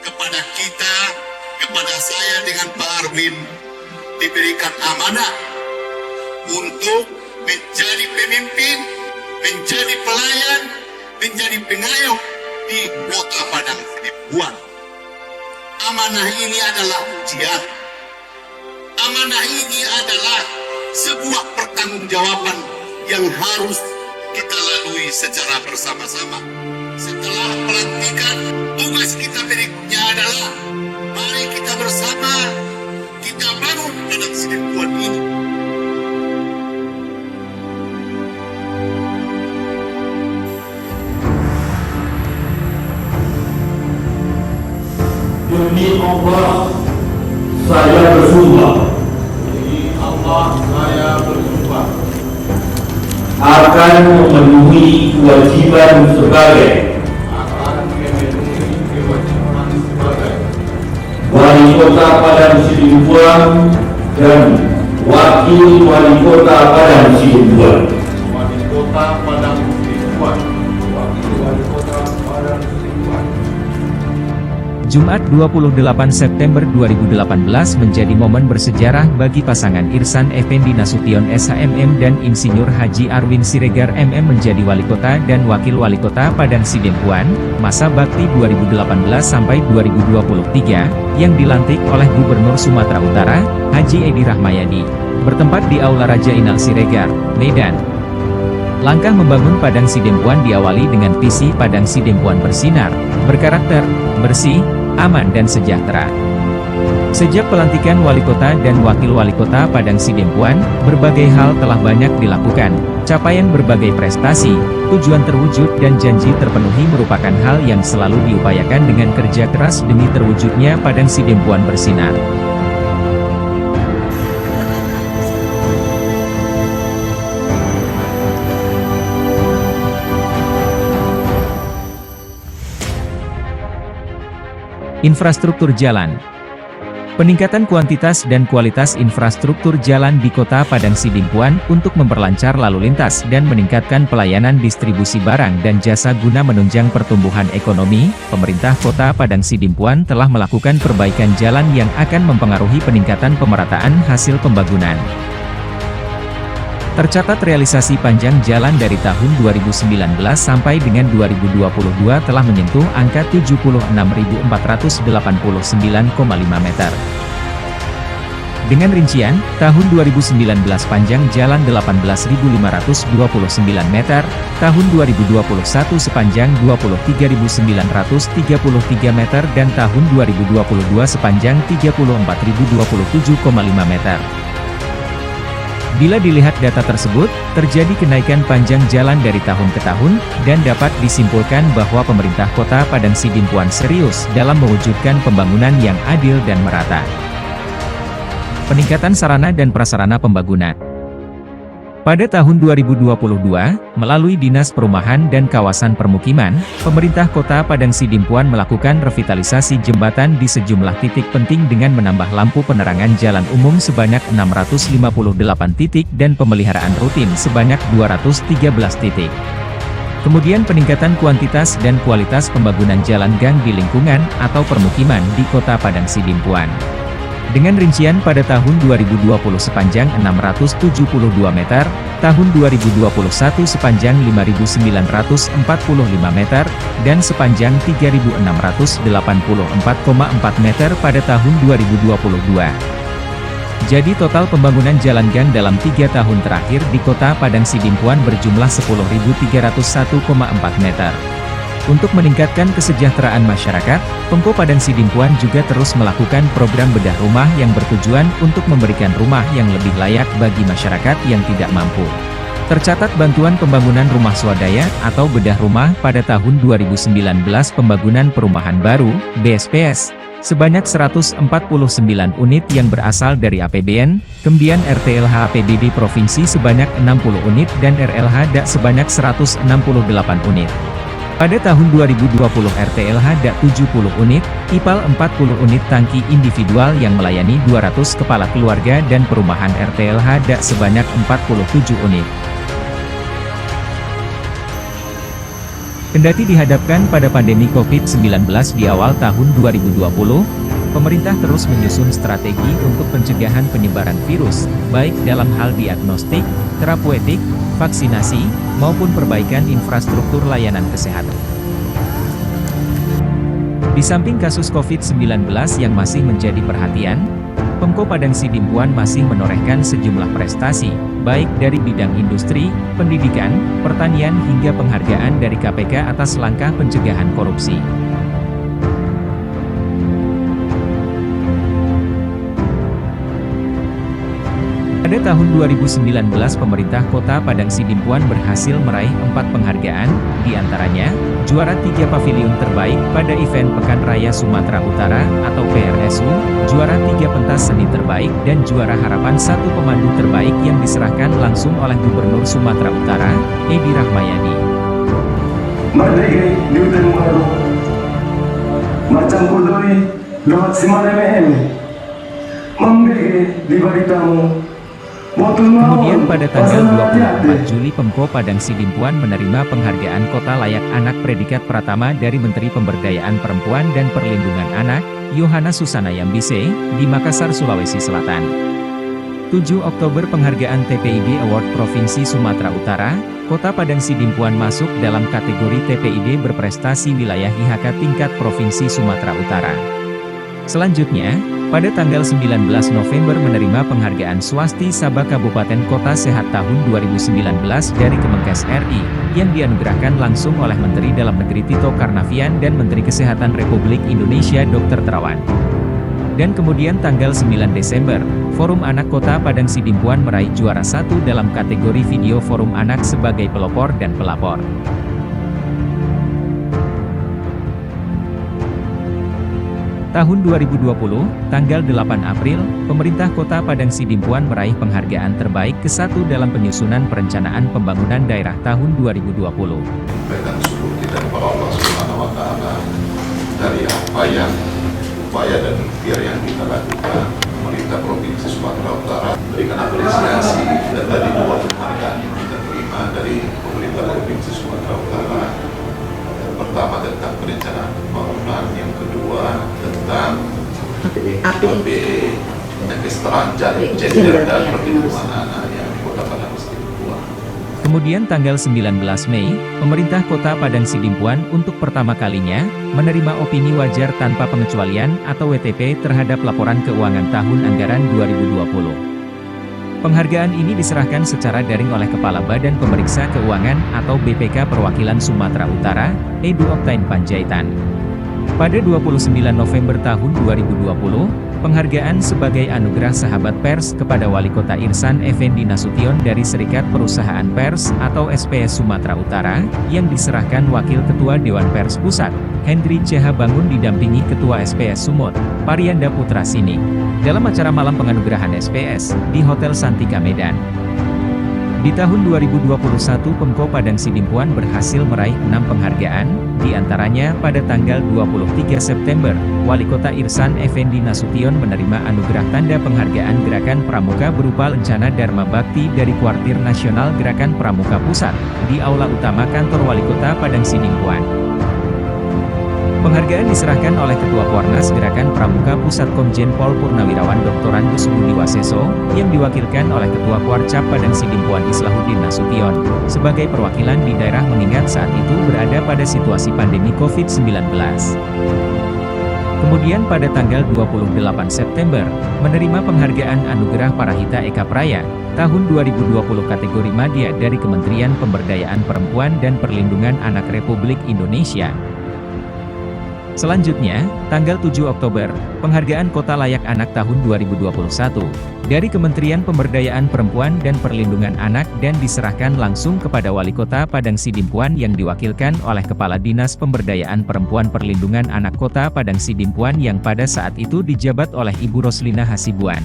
kepada kita, kepada saya dengan Pak Arwin, diberikan amanah untuk menjadi pemimpin, menjadi pelayan, menjadi pengayom di Kota Padang Sidempuan. Amanah ini adalah ujian. Amanah ini adalah sebuah pertanggungjawaban yang harus kita lalui secara bersama-sama. Setelah pelantikan, tugas kita berikutnya adalah mari kita bersama kita bangun Padang Sidempuan ini. Demi Allah, saya bersumpah. Demi Allah, saya bersumpah Akan memenuhi kewajiban sebagai akan memenuhi kewajiban sebagai Wali Kota Padang Sidempuan dan Wakil Wali Kota Padang Sidempuan. Wali Kota Padang Sidempuan. Wakil Wali Kota Padang Sidempuan. Jumat 28 September 2018 menjadi momen bersejarah bagi pasangan Irsan Effendi Nasution SHMM dan Insinyur Haji Arwin Siregar MM menjadi Wali Kota dan Wakil Wali Kota Padang Sidempuan, masa bakti 2018 sampai 2023, yang dilantik oleh Gubernur Sumatera Utara, Haji Edi Rahmayadi, bertempat di Aula Raja Inal Siregar, Medan. Langkah membangun Padang Sidempuan diawali dengan visi Padang Sidempuan bersinar, berkarakter, bersih, aman dan sejahtera. Sejak pelantikan Wali Kota dan Wakil Wali Kota Padang Sidempuan, berbagai hal telah banyak dilakukan. Capaian berbagai prestasi, tujuan terwujud dan janji terpenuhi merupakan hal yang selalu diupayakan dengan kerja keras demi terwujudnya Padang Sidempuan bersinar. Infrastruktur jalan. Peningkatan kuantitas dan kualitas infrastruktur jalan di Kota Padang Sidempuan untuk memperlancar lalu lintas dan meningkatkan pelayanan distribusi barang dan jasa guna menunjang pertumbuhan ekonomi, pemerintah Kota Padang Sidempuan telah melakukan perbaikan jalan yang akan mempengaruhi peningkatan pemerataan hasil pembangunan. Tercatat realisasi panjang jalan dari tahun 2019 sampai dengan 2022 telah menyentuh angka 76.489,5 meter. Dengan rincian, tahun 2019 panjang jalan 18.529 meter, tahun 2021 sepanjang 23.933 meter dan tahun 2022 sepanjang 34.027,5 meter. Bila dilihat data tersebut, terjadi kenaikan panjang jalan dari tahun ke tahun, dan dapat disimpulkan bahwa pemerintah Kota Padang Sidempuan serius dalam mewujudkan pembangunan yang adil dan merata. Peningkatan sarana dan prasarana pembangunan. Pada tahun 2022, melalui Dinas Perumahan dan Kawasan Permukiman, pemerintah Kota Padang Sidempuan melakukan revitalisasi jembatan di sejumlah titik penting dengan menambah lampu penerangan jalan umum sebanyak 658 titik dan pemeliharaan rutin sebanyak 213 titik. Kemudian peningkatan kuantitas dan kualitas pembangunan jalan gang di lingkungan atau permukiman di Kota Padang Sidempuan. Dengan rincian pada tahun 2020 sepanjang 672 meter, tahun 2021 sepanjang 5.945 meter, dan sepanjang 3.684,4 meter pada tahun 2022. Jadi total pembangunan jalan gang dalam 3 tahun terakhir di Kota Padang Sidempuan berjumlah 10.301,4 meter. Untuk meningkatkan kesejahteraan masyarakat, Pemko Padang Sidempuan juga terus melakukan program bedah rumah yang bertujuan untuk memberikan rumah yang lebih layak bagi masyarakat yang tidak mampu. Tercatat bantuan pembangunan rumah swadaya atau bedah rumah pada tahun 2019 pembangunan perumahan baru, BSPS, sebanyak 149 unit yang berasal dari APBN, kemudian RTLH APBD Provinsi sebanyak 60 unit dan RLH DA sebanyak 168 unit. Pada tahun 2020 RTLH DA 70 unit, IPAL 40 unit tangki individual yang melayani 200 kepala keluarga dan perumahan RTLH DA sebanyak 47 unit. Kendati dihadapkan pada pandemi COVID-19 di awal tahun 2020, pemerintah terus menyusun strategi untuk pencegahan penyebaran virus, baik dalam hal diagnostik, terapeutik, vaksinasi, maupun perbaikan infrastruktur layanan kesehatan. Di samping kasus COVID-19 yang masih menjadi perhatian, Pemko Padang Sidimpuan masih menorehkan sejumlah prestasi, baik dari bidang industri, pendidikan, pertanian hingga penghargaan dari KPK atas langkah pencegahan korupsi. Pada tahun 2019 pemerintah Kota Padang Sidimpuan berhasil meraih 4 penghargaan, diantaranya, juara 3 pavilion terbaik pada event Pekan Raya Sumatera Utara atau PRSU, juara 3 pentas seni terbaik dan juara harapan 1 pemandu terbaik yang diserahkan langsung oleh Gubernur Sumatera Utara, Edi Rahmayadi. Mardai di udan baru, macam kudoi lewat simaremen, memberi di baritamu. Kemudian pada tanggal 24 Juli Pemko Padang Sidimpuan menerima penghargaan Kota Layak Anak predikat Pratama dari Menteri Pemberdayaan Perempuan dan Perlindungan Anak, Yohana Susana Yambise, di Makassar, Sulawesi Selatan. 7 Oktober penghargaan TPID Award Provinsi Sumatera Utara, Kota Padang Sidimpuan masuk dalam kategori TPID berprestasi wilayah IHK tingkat Provinsi Sumatera Utara. Selanjutnya, pada tanggal 19 November menerima penghargaan Swasti Sabah Kabupaten Kota Sehat tahun 2019 dari Kemenkes RI, yang dianugerahkan langsung oleh Menteri Dalam Negeri Tito Karnavian dan Menteri Kesehatan Republik Indonesia Dr. Terawan. Dan kemudian tanggal 9 Desember, Forum Anak Kota Padang Sidimpuan meraih juara 1 dalam kategori video Forum Anak sebagai pelopor dan pelapor. Tahun 2020, tanggal 8 April, pemerintah Kota Padang Sidimpuan meraih penghargaan terbaik ke-1 dalam penyusunan perencanaan pembangunan daerah tahun 2020. Menyampaikan syukur kita kepada Allah Subhanahu wa Ta'ala dari apa yang upaya dan ikhtiar yang kita lakukan. Pemerintah Provinsi Sumatera Utara berikan apresiasi dan tadi 2 penghargaan yang kita terima dari pemerintah Provinsi Sumatera Utara. Pertama tentang perencanaan pembangunan, yang kedua tentang APE, kesetaraan gender dan perlindungan anak yang Kota Padang Sidimpuan. Kemudian tanggal 19 Mei, pemerintah Kota Padang Sidimpuan untuk pertama kalinya menerima opini wajar tanpa pengecualian atau WTP terhadap laporan keuangan tahun anggaran 2020. Penghargaan ini diserahkan secara daring oleh Kepala Badan Pemeriksa Keuangan atau BPK Perwakilan Sumatera Utara, Edu Oktain Panjaitan. Pada 29 November tahun 2020, penghargaan sebagai Anugerah Sahabat Pers kepada Wali Kota Irsan Effendi Nasution dari Serikat Perusahaan Pers atau SPS Sumatera Utara, yang diserahkan Wakil Ketua Dewan Pers Pusat, Hendri CH Bangun didampingi Ketua SPS Sumut, Parianda Putra Sining, dalam acara malam penganugerahan SPS di Hotel Santika Medan. Di tahun 2021 Pemko Padang Sidimpuan berhasil meraih 6 penghargaan, diantaranya pada tanggal 23 September, Wali Kota Irsan Effendi Nasution menerima anugerah tanda penghargaan Gerakan Pramuka berupa lencana Dharma Bakti dari Kuartir Nasional Gerakan Pramuka Pusat, di Aula Utama Kantor Wali Kota Padang Sidimpuan. Penghargaan diserahkan oleh Ketua Kuarnas Gerakan Pramuka Pusat Komjen Pol Purnawirawan Dr. Andus Budi Waseso, yang diwakilkan oleh Ketua Kuarcap Padang Sidimpuan Islahuddin Nasution, sebagai perwakilan di daerah mengingat saat itu berada pada situasi pandemi COVID-19. Kemudian pada tanggal 28 September, menerima penghargaan Anugerah Parahita Eka Praya, tahun 2020 kategori Madya dari Kementerian Pemberdayaan Perempuan dan Perlindungan Anak Republik Indonesia. Selanjutnya, tanggal 7 Oktober, penghargaan Kota Layak Anak tahun 2021, dari Kementerian Pemberdayaan Perempuan dan Perlindungan Anak dan diserahkan langsung kepada Wali Kota Padang Sidimpuan yang diwakilkan oleh Kepala Dinas Pemberdayaan Perempuan Perlindungan Anak Kota Padang Sidimpuan yang pada saat itu dijabat oleh Ibu Roslina Hasibuan.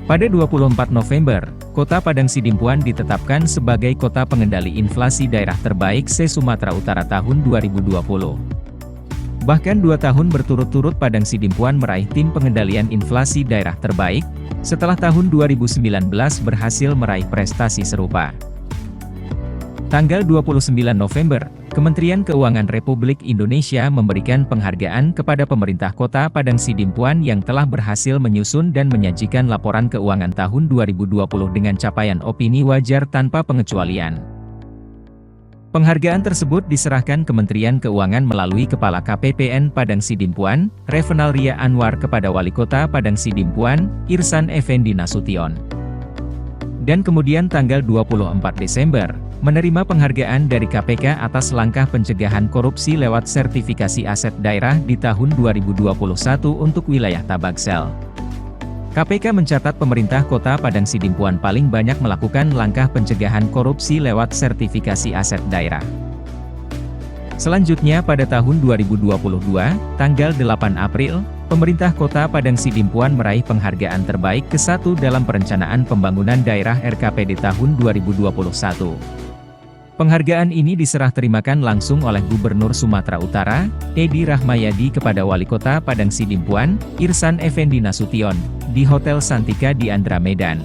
Pada 24 November, Kota Padang Sidimpuan ditetapkan sebagai Kota Pengendali Inflasi Daerah Terbaik se-Sumatera Utara tahun 2020. Bahkan 2 tahun berturut-turut Padang Sidimpuan meraih tim pengendalian inflasi daerah terbaik, setelah tahun 2019 berhasil meraih prestasi serupa. Tanggal 29 November, Kementerian Keuangan Republik Indonesia memberikan penghargaan kepada pemerintah Kota Padang Sidimpuan yang telah berhasil menyusun dan menyajikan laporan keuangan tahun 2020 dengan capaian opini wajar tanpa pengecualian. Penghargaan tersebut diserahkan Kementerian Keuangan melalui Kepala KPPN Padang Sidimpuan, Revenal Ria Anwar kepada Wali Kota Padang Sidimpuan, Irsan Effendi Nasution. Dan kemudian tanggal 24 Desember, menerima penghargaan dari KPK atas langkah pencegahan korupsi lewat sertifikasi aset daerah di tahun 2021 untuk wilayah Tabaksel. KPK mencatat pemerintah Kota Padang Sidimpuan paling banyak melakukan langkah pencegahan korupsi lewat sertifikasi aset daerah. Selanjutnya pada tahun 2022, tanggal 8 April, pemerintah Kota Padang Sidimpuan meraih penghargaan terbaik ke-1 dalam Perencanaan Pembangunan Daerah RKPD tahun 2021. Penghargaan ini diserah terimakan langsung oleh Gubernur Sumatera Utara, Edi Rahmayadi kepada Wali Kota Padang Sidimpuan, Irsan Effendi Nasution, di Hotel Santika di Andra Medan.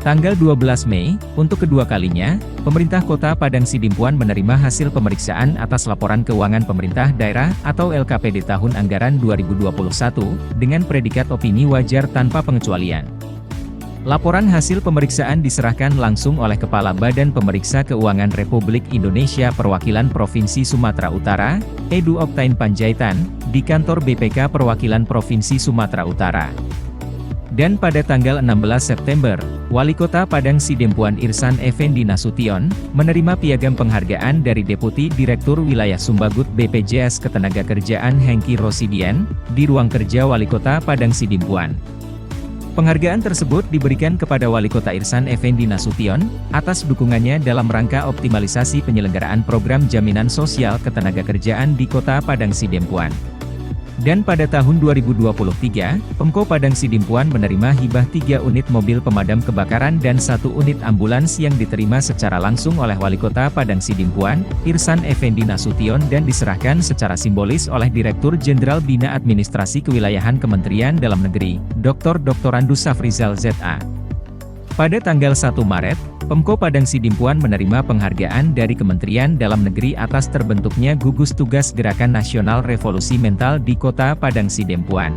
Tanggal 12 Mei, untuk kedua kalinya, pemerintah Kota Padang Sidimpuan menerima hasil pemeriksaan atas laporan keuangan pemerintah daerah atau LKPD tahun anggaran 2021 dengan predikat opini wajar tanpa pengecualian. Laporan hasil pemeriksaan diserahkan langsung oleh Kepala Badan Pemeriksa Keuangan Republik Indonesia Perwakilan Provinsi Sumatera Utara, Edu Oktain Panjaitan, di kantor BPK Perwakilan Provinsi Sumatera Utara. Dan pada tanggal 16 September, Wali Kota Padang Sidimpuan Irsan Effendi Nasution, menerima piagam penghargaan dari Deputi Direktur Wilayah Sumbagut BPJS Ketenagakerjaan Hengki Rosidian, di ruang kerja Wali Kota Padang Sidimpuan. Penghargaan tersebut diberikan kepada Wali Kota Irsan Effendi Nasution, atas dukungannya dalam rangka optimalisasi penyelenggaraan program jaminan sosial ketenagakerjaan di Kota Padang Sidimpuan. Dan pada tahun 2023, Pemko Padang Sidimpuan menerima hibah 3 unit mobil pemadam kebakaran dan 1 unit ambulans yang diterima secara langsung oleh Wali Kota Padang Sidimpuan, Irsan Effendi Nasution dan diserahkan secara simbolis oleh Direktur Jenderal Bina Administrasi Kewilayahan Kementerian Dalam Negeri, Dr. Andus Safrizal ZA. Pada tanggal 1 Maret, Pemko Padang Sidimpuan menerima penghargaan dari Kementerian Dalam Negeri atas terbentuknya Gugus Tugas Gerakan Nasional Revolusi Mental di Kota Padang Sidimpuan.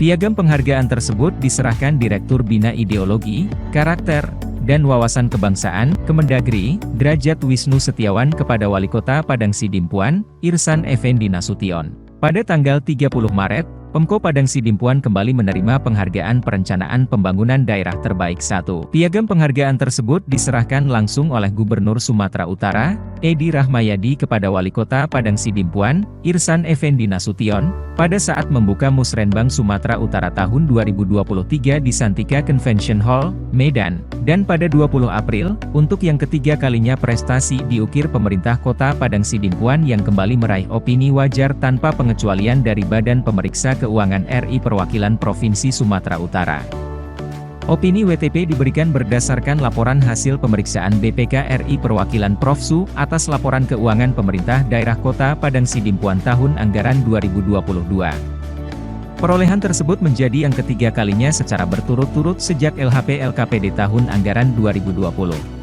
Piagam penghargaan tersebut diserahkan Direktur Bina Ideologi, Karakter, dan Wawasan Kebangsaan, Kemendagri, Derajat Wisnu Setiawan kepada Wali Kota Padang Sidimpuan, Irsan Effendi Nasution. Pada tanggal 30 Maret, Pemko Padang Sidimpuan kembali menerima penghargaan Perencanaan Pembangunan Daerah Terbaik 1. Piagam penghargaan tersebut diserahkan langsung oleh Gubernur Sumatera Utara, Edi Rahmayadi kepada Wali Kota Padang Sidimpuan, Irsan Effendi Nasution, pada saat membuka Musrenbang Sumatera Utara tahun 2023 di Santika Convention Hall, Medan. Dan pada 20 April, untuk yang ketiga kalinya prestasi diukir pemerintah Kota Padang Sidimpuan yang kembali meraih opini wajar tanpa pengecualian dari Badan Pemeriksa Keuangan RI Perwakilan Provinsi Sumatera Utara. Opini WTP diberikan berdasarkan laporan hasil pemeriksaan BPK RI Perwakilan Profsu atas laporan keuangan pemerintah daerah Kota Padang Sidimpuan tahun anggaran 2022. Perolehan tersebut menjadi yang ketiga kalinya secara berturut-turut sejak LHP LKPD tahun anggaran 2020.